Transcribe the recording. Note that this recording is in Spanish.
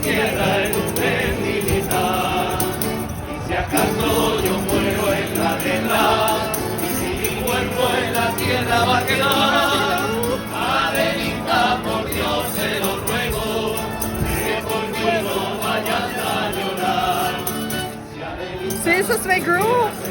tierra en un tren militar. Y si acaso yo muero en la guerra, y si mi cuerpo en la tierra va a quedar, Adelita, por Dios se lo ruego, que por mí no vayas a llorar. Si Adelita, Sí, eso es mi grupo.